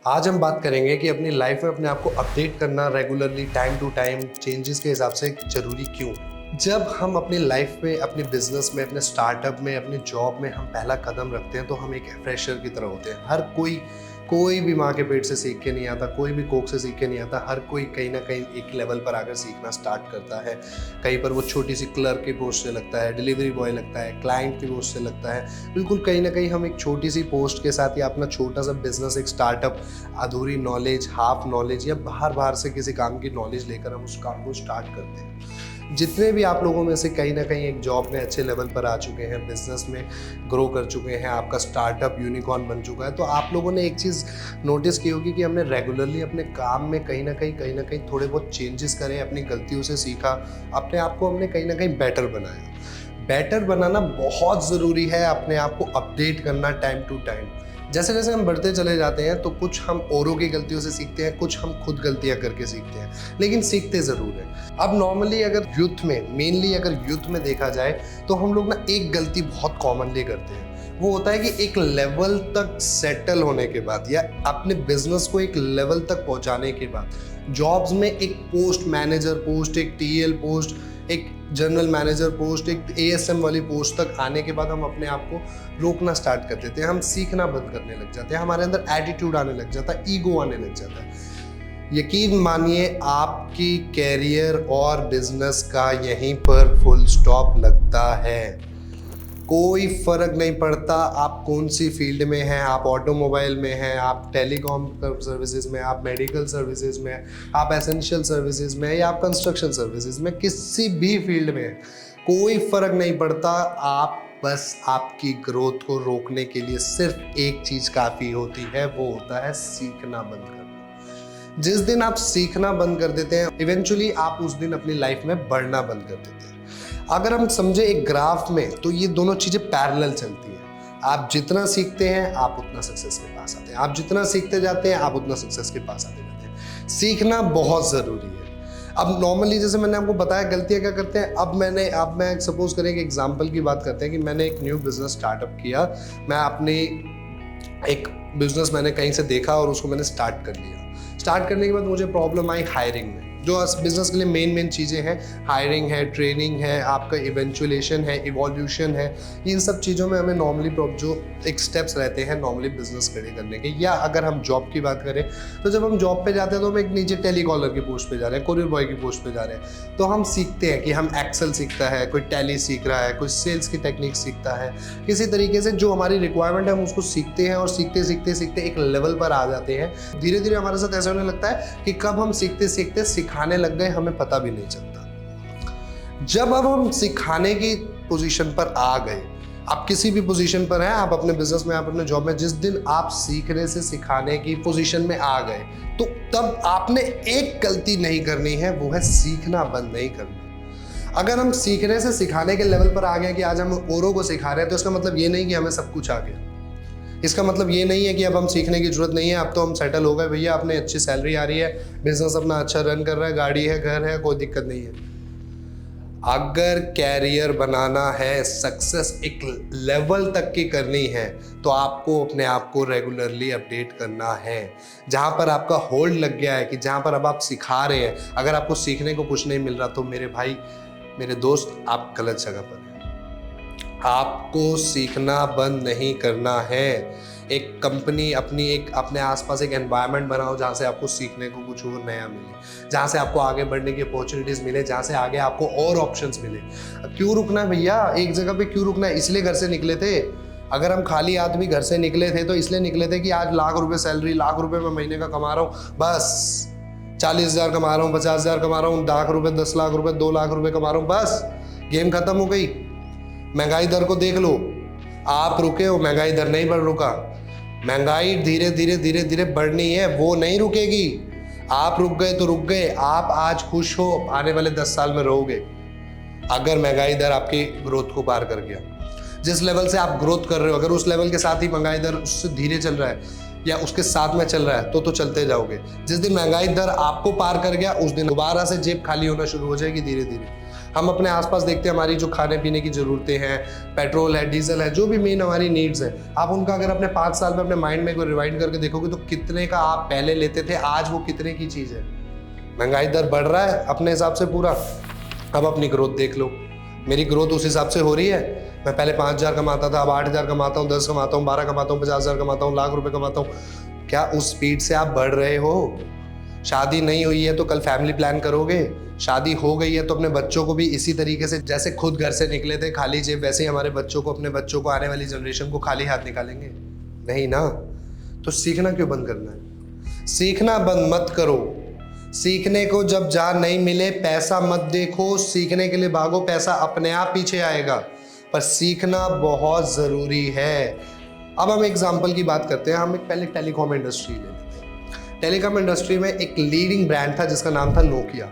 आज हम बात करेंगे कि अपनी लाइफ में अपने आप को अपडेट करना regularly time to time changes के हिसाब से ज़रूरी क्यों है। जब हम अपनी लाइफ में, अपने बिजनेस में, अपने स्टार्टअप में, अपने जॉब में हम पहला कदम रखते हैं तो हम एक फ्रेशर की तरह होते हैं। हर कोई भी माँ के पेट से सीख के नहीं आता, कोई भी कोख से सीख के नहीं आता। हर कोई कहीं ना कहीं एक लेवल पर आकर सीखना स्टार्ट करता है। कहीं पर वो छोटी सी क्लर्क की पोस्ट से लगता है, डिलीवरी बॉय लगता है, क्लाइंट की पोस्ट से लगता है। बिल्कुल कहीं ना कहीं हम एक छोटी सी पोस्ट के साथ या अपना छोटा सा बिजनेस, एक स्टार्टअप, अधूरी नॉलेज, हाफ नॉलेज या बाहर से किसी काम की नॉलेज लेकर हम उस काम को स्टार्ट करते हैं। जितने भी आप लोगों में से कहीं ना कहीं एक जॉब में अच्छे लेवल पर आ चुके हैं, बिजनेस में ग्रो कर चुके हैं, आपका स्टार्टअप यूनिकॉर्न बन चुका है, तो आप लोगों ने एक चीज़ नोटिस की होगी कि हमने रेगुलरली अपने काम में कहीं ना कहीं थोड़े बहुत चेंजेस करे, अपनी गलतियों से सीखा, अपने आप को हमने कहीं ना कहीं बेटर बनाया। बेटर बनाना बहुत ज़रूरी है, अपने आप को अपडेट करना टाइम टू टाइम। जैसे जैसे हम बढ़ते चले जाते हैं तो कुछ हम औरों की गलतियों से सीखते हैं, कुछ हम खुद गलतियां करके सीखते हैं, लेकिन सीखते ज़रूर हैं। अब नॉर्मली अगर यूथ में देखा जाए तो हम लोग ना एक गलती बहुत कॉमनली करते हैं। वो होता है कि एक लेवल तक सेटल होने के बाद या अपने बिजनेस को एक लेवल तक पहुंचाने के बाद, जॉब्स में एक पोस्ट, मैनेजर पोस्ट, एक टीएल पोस्ट, एक जनरल मैनेजर पोस्ट, एक एएसएम वाली पोस्ट तक आने के बाद हम अपने आप को रोकना स्टार्ट कर देते हैं। हम सीखना बंद करने लग जाते हैं, हमारे अंदर एटीट्यूड आने लग जाता है, ईगो आने लग जाता है। यकीन मानिए, आपकी कैरियर और बिजनेस का यहीं पर फुल स्टॉप लगता है। कोई फर्क नहीं पड़ता आप कौन सी फील्ड में हैं, आप ऑटोमोबाइल में हैं, आप टेलीकॉम सर्विसेज में, आप मेडिकल सर्विसेज में, आप एसेंशियल सर्विसेज में या आप कंस्ट्रक्शन सर्विसेज में, किसी भी फील्ड में कोई फर्क नहीं पड़ता। आप बस आपकी ग्रोथ को रोकने के लिए सिर्फ एक चीज़ काफ़ी होती है, वो होता है सीखना बंद करना। जिस दिन आप सीखना बंद कर देते हैं, इवेंचुअली आप उस दिन अपनी लाइफ में बढ़ना बंद कर देते हैं। अगर हम समझे एक ग्राफ में, तो ये दोनों चीज़ें पैरेलल चलती हैं। आप जितना सीखते हैं आप उतना सक्सेस के पास आते हैं, आप जितना सीखते जाते हैं आप उतना सक्सेस के पास आते जाते हैं। सीखना बहुत ज़रूरी है। अब नॉर्मली जैसे मैंने आपको बताया गलतियाँ क्या करते हैं। अब मैं सपोज करें कि एग्जांपल की बात करते हैं कि मैंने एक न्यू बिजनेस स्टार्टअप किया। मैं अपनी एक बिजनेस मैंने कहीं से देखा और उसको मैंने स्टार्ट कर लिया। स्टार्ट करने के बाद मुझे प्रॉब्लम आई हायरिंग में। जो बिजनेस के लिए मेन चीज़ें हैं, हायरिंग है, ट्रेनिंग है, आपका इवेंचुएलेशन है, इवोल्यूशन है। इन सब चीज़ों में हमें नॉर्मली जो एक स्टेप्स रहते हैं नॉर्मली बिजनेस खड़े करने के, या अगर हम जॉब की बात करें तो जब हम जॉब पे जाते हैं तो हम एक नीचे टेलीकॉलर की पोस्ट पे जा रहे हैं, कोरियर बॉय की पोस्ट पे जा रहे हैं, तो हम सीखते हैं कि हम एक्सेल सीखता है, कोई टैली सीख रहा है, कोई सेल्स की टेक्निक सीखता है। किसी तरीके से जो हमारी रिक्वायरमेंट है हम उसको सीखते हैं और सीखते एक लेवल पर आ जाते हैं। धीरे धीरे हमारे साथ ऐसा होने लगता है कि कब हम सीखते सिखाने लग गए हमें पता भी नहीं चलता। जब अब हम सिखाने की पोजीशन पर आ गए, आप किसी भी पोजीशन पर हैं, आप अपने बिजनेस में, आप अपने जॉब में, जिस दिन आप सीखने से सिखाने की पोजीशन में आ गए तो तब आपने एक गलती नहीं करनी है, वो है सीखना बंद नहीं करना। अगर हम सीखने से सिखाने के लेवल पर आ गए कि आज हम औरों को सिखा रहे हैं, तो इसका मतलब ये नहीं कि हमें सब कुछ आ गया। इसका मतलब ये नहीं है कि अब हम सीखने की जरूरत नहीं है, अब तो हम सेटल हो गए भैया, अपने अच्छी सैलरी आ रही है, बिजनेस अपना अच्छा रन कर रहा है, गाड़ी है, घर है, कोई दिक्कत नहीं है। अगर कैरियर बनाना है, सक्सेस एक लेवल तक की करनी है, तो आपको अपने आप को रेगुलरली अपडेट करना है। जहाँ पर आपका होल्ड लग गया है कि जहाँ पर अब आप सिखा रहे हैं, अगर आपको सीखने को कुछ नहीं मिल रहा, तो मेरे भाई, मेरे दोस्त, आप गलत जगह पर हैं। आपको सीखना बंद नहीं करना है। एक कंपनी अपने आसपास एक एनवायरनमेंट बनाओ जहाँ से आपको सीखने को कुछ और नया मिले, जहाँ से आपको आगे बढ़ने की अपॉर्चुनिटीज़ मिले, जहाँ से आगे आपको और ऑप्शंस मिले। क्यों रुकना है भैया एक जगह पे, क्यों रुकना है? इसलिए घर से निकले थे। अगर हम खाली आदमी घर से निकले थे तो इसलिए निकले थे कि आज लाख रुपए सैलरी, लाख रुपए मैं महीने का कमा रहा हूँ, बस 40,000 कमा रहा हूँ, 50,000 कमा रहा हूँ, लाख रुपए, 10 लाख रुपए, 2 लाख रुपए कमा रहा हूँ, बस गेम खत्म हो गई। महंगाई दर को देख लो, आप रुके हो, महंगाई दर नहीं बढ़ रुका। महंगाई धीरे धीरे बढ़नी है, वो नहीं रुकेगी। आप रुक गए तो रुक गए। आप आज खुश हो, आने वाले 10 साल में रहोगे अगर महंगाई दर आपकी ग्रोथ को पार कर गया। जिस लेवल से आप ग्रोथ कर रहे हो, अगर उस लेवल के साथ ही महंगाई दर उससे धीरे चल रहा है या उसके साथ में चल रहा है, तो चलते जाओगे। जिस दिन महंगाई दर आपको पार कर गया, उस दिन दोबारा से जेब खाली होना शुरू हो जाएगी धीरे धीरे। हम अपने आसपास देखते हैं हमारी जो खाने पीने की ज़रूरतें हैं, पेट्रोल है, डीजल है, जो भी मेन हमारी नीड्स हैं, आप उनका अगर अपने 5 साल में अपने माइंड में कोई रिवाइंड करके देखोगे तो कितने का आप पहले लेते थे, आज वो कितने की चीज़ है। महंगाई दर बढ़ रहा है अपने हिसाब से पूरा। अब अपनी ग्रोथ देख लो, मेरी ग्रोथ उस हिसाब से हो रही है। मैं पहले 5,000 कमाता था, अब 8,000 कमाता हूँ, 10 कमाता हूँ, 12 कमाता हूँ, 50,000 कमाता हूँ, लाख रुपए कमाता हूँ। क्या उस स्पीड से आप बढ़ रहे हो? शादी नहीं हुई है तो कल फैमिली प्लान करोगे, शादी हो गई है तो अपने बच्चों को भी इसी तरीके से, जैसे खुद घर से निकले थे खाली जेब, वैसे ही हमारे बच्चों को, अपने बच्चों को, आने वाली जनरेशन को खाली हाथ निकालेंगे? नहीं ना। तो सीखना क्यों बंद करना है? सीखना बंद मत करो। सीखने को जब जहाँ नहीं मिले, पैसा मत देखो, सीखने के लिए भागो, पैसा अपने आप पीछे आएगा, पर सीखना बहुत ज़रूरी है। अब हम एग्जाम्पल की बात करते हैं। हम एक पहले टेलीकॉम इंडस्ट्री ले लेते हैं। टेलीकॉम इंडस्ट्री में एक लीडिंग ब्रांड था जिसका नाम था नोकिया।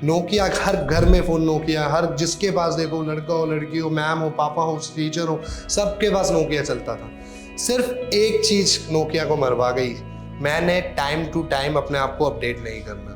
नोकिया, हर घर में फ़ोन नोकिया, हर जिसके पास देखो, लड़का हो, लड़की हो, मैम हो, पापा हो, टीचर हो, सबके पास नोकिया चलता था। सिर्फ एक चीज़ नोकिया को मरवा गई, मैंने टाइम टू टाइम अपने आप को अपडेट नहीं करना।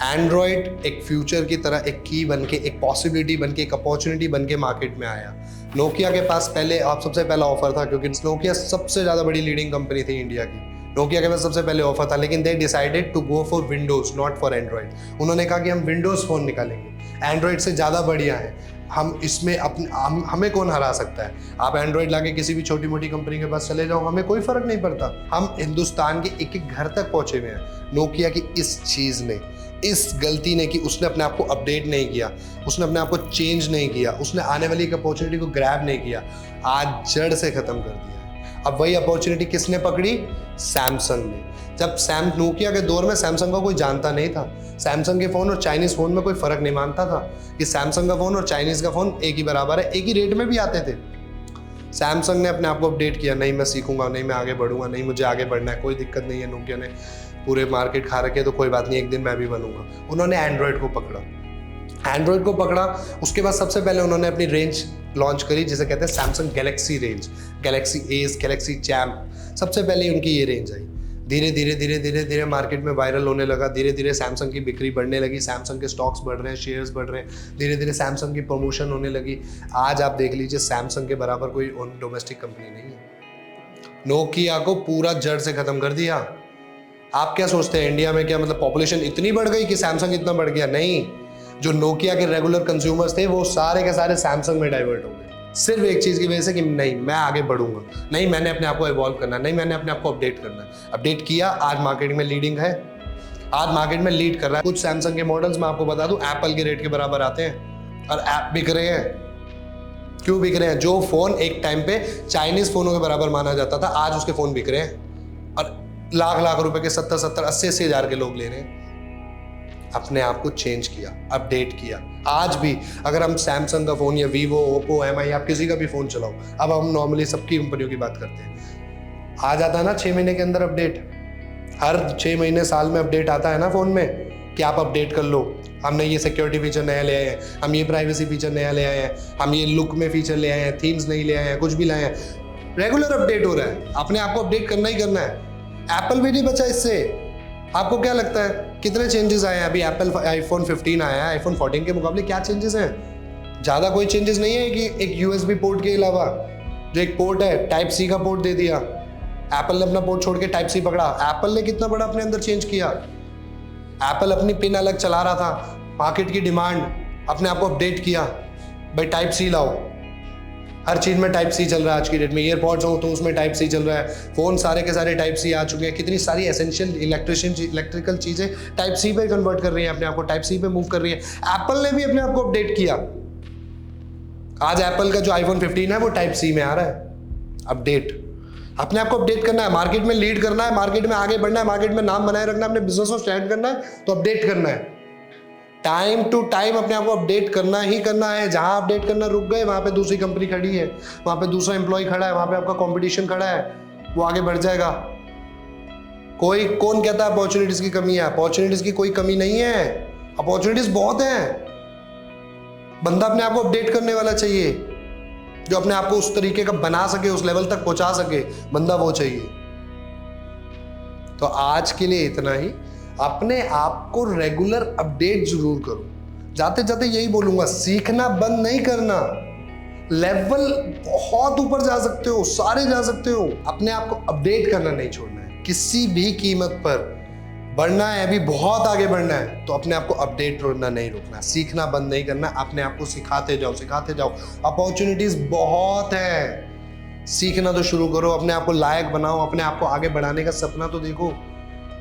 एंड्रॉयड एक फ्यूचर की तरह एक की बन के, एक पॉसिबिलिटी बन के, एक अपॉर्चुनिटी बन के मार्केट में आया। नोकिया के पास पहले सबसे पहला ऑफर था, क्योंकि नोकिया सबसे ज़्यादा बड़ी लीडिंग कंपनी थी इंडिया की। नोकिया के पास सबसे पहले ऑफर था, लेकिन they decided to go for Windows, not for Android. उन्होंने कहा कि हम विंडोज़ फ़ोन निकालेंगे, एंड्रॉयड से ज़्यादा बढ़िया है, हम इसमें हमें कौन हरा सकता है। आप एंड्रॉयड लाके किसी भी छोटी मोटी कंपनी के पास चले जाओ, हमें कोई फ़र्क नहीं पड़ता। हम हिंदुस्तान के एक एक घर तक पहुँचे हुए हैं। नोकिया की इस चीज़ ने, इस गलती ने कि उसने अपने आप को अपडेट नहीं किया, उसने अपने आप को चेंज नहीं किया, उसने आने वाली एक अपॉर्चुनिटी को ग्रैब नहीं किया, आज जड़ से ख़त्म कर दिया है। अब वही अपॉर्चुनिटी किसने पकड़ी? सैमसंग ने। जब नोकिया के दौर में सैमसंग को कोई जानता नहीं था। सैमसंग के फ़ोन और चाइनीज़ फ़ोन में कोई फ़र्क नहीं मानता था कि सैमसंग का फ़ोन और चाइनीज़ का फ़ोन एक ही बराबर है, एक ही रेट में भी आते थे। सैमसंग ने अपने आप को अपडेट किया, नहीं मैं सीखूंगा, नहीं मैं आगे बढ़ूंगा, नहीं मुझे आगे बढ़ना है, कोई दिक्कत नहीं है, नोकिया ने पूरे मार्केट खा रखे तो कोई बात नहीं, एक दिन मैं भी बनूंगा। उन्होंने एंड्रॉयड को पकड़ा। उसके बाद सबसे पहले उन्होंने अपनी रेंज लॉन्च करी जिसे कहते हैं Samsung Galaxy range, Galaxy S, Galaxy champ, सबसे पहले उनकी ये रेंज आई। धीरे धीरे मार्केट में वायरल होने लगा, धीरे धीरे सैमसंग की बिक्री बढ़ने लगी, सैमसंग के स्टॉक्स बढ़ रहे हैं, शेयर्स बढ़ रहे हैं, धीरे धीरे सैमसंग की प्रमोशन होने लगी। आज आप देख लीजिए, सैमसंग के बराबर कोई डोमेस्टिक कंपनी नहीं है। नोकिया को पूरा जड़ से खत्म कर दिया। आप क्या सोचते हैं, इंडिया में क्या मतलब पॉपुलेशन इतनी बढ़ गई कि सैमसंग इतना बढ़ गया? नहीं, जो नोकिया के रेगुलर कंज्यूमर्स थे वो सारे के सारे सैमसंग में डाइवर्ट हो गए, सिर्फ एक चीज़ की वजह से कि नहीं मैं आगे बढ़ूंगा, नहीं मैंने अपने आप को इवॉल्व करना, नहीं मैंने अपने आप को अपडेट करना। अपडेट किया, आज मार्केट में लीडिंग है, आज मार्केट में लीड कर रहा है। कुछ सैमसंग के मॉडल्स मैं आपको बता दूं एप्पल के रेट के बराबर आते हैं और ऐप बिक रहे हैं। क्यों बिक रहे हैं? जो फ़ोन एक टाइम पे चाइनीज़ फ़ोनों के बराबर माना जाता था, आज उसके फ़ोन बिक रहे हैं और लाख लाख रुपए के 70-70, 80-80 हज़ार के लोग ले रहे हैं। अपने आप को चेंज किया, अपडेट किया। आज भी अगर हम सैमसंग का फ़ोन या वीवो, ओप्पो, एमआई, आप किसी का भी फ़ोन चलाओ, अब हम नॉर्मली सबकी कंपनियों की बात करते हैं, आ जाता है ना 6 महीने के अंदर अपडेट। हर 6 महीने साल में अपडेट आता है ना फ़ोन में कि आप अपडेट कर लो, हमने ये सिक्योरिटी फीचर नया ले आए हैं, हम ये प्राइवेसी फीचर नया ले आए हैं, हम ये लुक में फीचर ले आए हैं, थीम्स नहीं ले आए हैं, कुछ भी लाए हैं। रेगुलर अपडेट हो रहा है, अपने आप को अपडेट करना ही करना है। एप्पल भी नहीं बचा इससे। आपको क्या लगता है कितने चेंजेस आए हैं? अभी एप्पल आईफोन 15 आया है, आईफोन 14 के मुकाबले क्या चेंजेस हैं? ज़्यादा कोई चेंजेस नहीं है कि एक यूएसबी पोर्ट के अलावा जो एक पोर्ट है, टाइप सी का पोर्ट दे दिया। एप्पल ने अपना पोर्ट छोड़ के टाइप सी पकड़ा। एप्पल ने कितना बड़ा अपने अंदर चेंज किया। एप्पल अपनी पिन अलग चला रहा था, मार्केट की डिमांड, अपने आप को अपडेट किया, भाई टाइप सी लाओ। हर चीज़ में टाइप सी चल रहा है आज की डेट में। ईयरपॉड्स हो तो उसमें टाइप सी चल रहा है, फ़ोन सारे के सारे टाइप सी आ चुके हैं। कितनी सारी एसेंशियल इलेक्ट्रिकल चीज़ें टाइप सी पे कन्वर्ट कर रही हैं, अपने आप को टाइप सी पे मूव कर रही है। एप्पल ने भी अपने आप को अपडेट किया। आज एप्पल का जो आईफोन 15 है वो टाइप सी में आ रहा है। अपडेट, अपने आप को अपडेट करना है, मार्केट में लीड करना है, मार्केट में आगे बढ़ना है, मार्केट में नाम बनाए रखना है, अपने बिजनेस को स्टैंड करना है, तो अपडेट करना है। टाइम टू टाइम अपने आप को अपडेट करना ही करना है। जहां अपडेट करना रुक गए वहां पे दूसरी कंपनी खड़ी है, वहां पे दूसरा एम्प्लॉय खड़ा है, वहां पे आपका कंपटीशन खड़ा है, वो आगे बढ़ जाएगा। कौन कहता है अपॉर्चुनिटीज की कमी है? अपॉर्चुनिटीज की कोई कमी नहीं है, अपॉर्चुनिटीज बहुत हैं। बंदा अपने आप को अपडेट करने वाला चाहिए, जो अपने आप को उस तरीके का बना सके, उस लेवल तक पहुंचा सके, बंदा वो चाहिए। तो आज के लिए इतना ही। अपने आप को रेगुलर अपडेट जरूर करो, जाते जाते यही बोलूंगा, सीखना बंद नहीं करना। लेवल बहुत ऊपर जा सकते हो, सारे जा सकते हो, अपने आप को अपडेट करना नहीं छोड़ना है किसी भी कीमत पर। बढ़ना है, अभी बहुत आगे बढ़ना है, तो अपने आप को अपडेट करना नहीं रोकना, सीखना बंद नहीं करना, अपने आप को सिखाते जाओ। अपॉर्चुनिटीज बहुत है, सीखना तो शुरू करो, अपने आप को लायक बनाओ, अपने आप को आगे बढ़ाने का सपना तो देखो।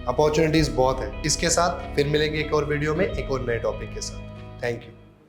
अपॉर्चुनिटीज बहुत है। इसके साथ फिर मिलेंगे एक और वीडियो में एक और नए टॉपिक के साथ। Thank you.